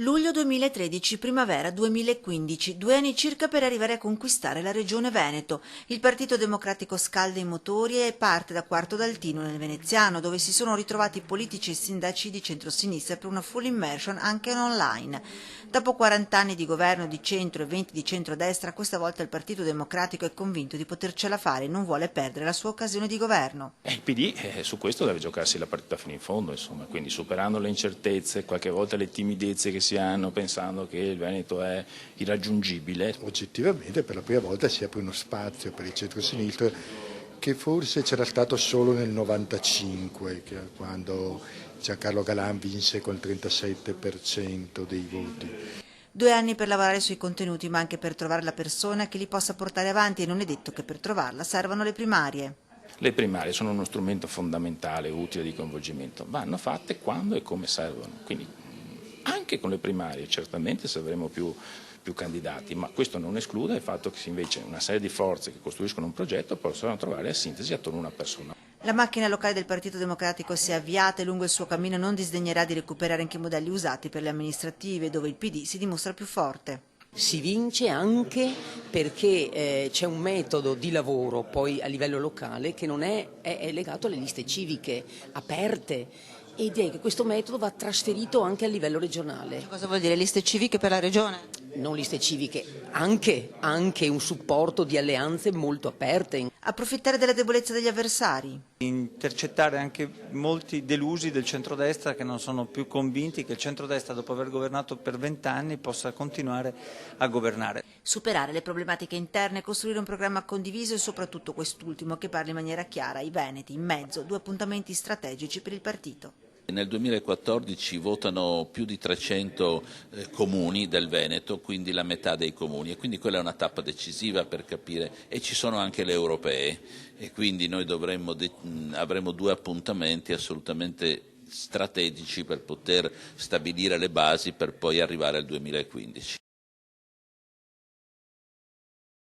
Luglio 2013, primavera 2015, 2 anni circa per arrivare a conquistare la regione Veneto. Il Partito Democratico scalda i motori e parte da Quarto d'Altino nel Veneziano, dove si sono ritrovati politici e sindaci di centrosinistra per una full immersion anche online. Dopo 40 anni di governo di centro e 20 di centrodestra, questa volta il Partito Democratico è convinto di potercela fare e non vuole perdere la sua occasione di governo. Il PD su questo deve giocarsi la partita fino in fondo, insomma, quindi superando le incertezze, qualche volta le timidezze che si hanno pensando che il Veneto è irraggiungibile. Oggettivamente per la prima volta si apre uno spazio per il centro-sinistra che forse c'era stato solo nel 95, quando Giancarlo Galan vinse col 37% dei voti. 2 anni per lavorare sui contenuti, ma anche per trovare la persona che li possa portare avanti e non è detto che per trovarla servano le primarie. Le primarie sono uno strumento fondamentale, utile di coinvolgimento, vanno fatte quando e come servono, quindi anche con le primarie certamente se avremo più candidati, ma questo non esclude il fatto che invece una serie di forze che costruiscono un progetto possano trovare la sintesi attorno a una persona. La macchina locale del Partito Democratico si è avviata e lungo il suo cammino non disdegnerà di recuperare anche i modelli usati per le amministrative, dove il PD si dimostra più forte. Si vince anche perché c'è un metodo di lavoro poi a livello locale che non è legato alle liste civiche aperte e direi che questo metodo va trasferito anche a livello regionale. Cosa vuol dire liste civiche per la regione? Non liste civiche, anche un supporto di alleanze molto aperte. Approfittare della debolezza degli avversari. Intercettare anche molti delusi del centrodestra che non sono più convinti che il centrodestra, dopo aver governato per 20 anni, possa continuare a governare. Superare le problematiche interne, costruire un programma condiviso e soprattutto quest'ultimo che parli in maniera chiara ai veneti, in mezzo, 2 appuntamenti strategici per il partito. Nel 2014 votano più di 300 comuni del Veneto, quindi la metà dei comuni, e quindi quella è una tappa decisiva per capire, e ci sono anche le europee, e quindi noi avremo 2 appuntamenti assolutamente strategici per poter stabilire le basi per poi arrivare al 2015.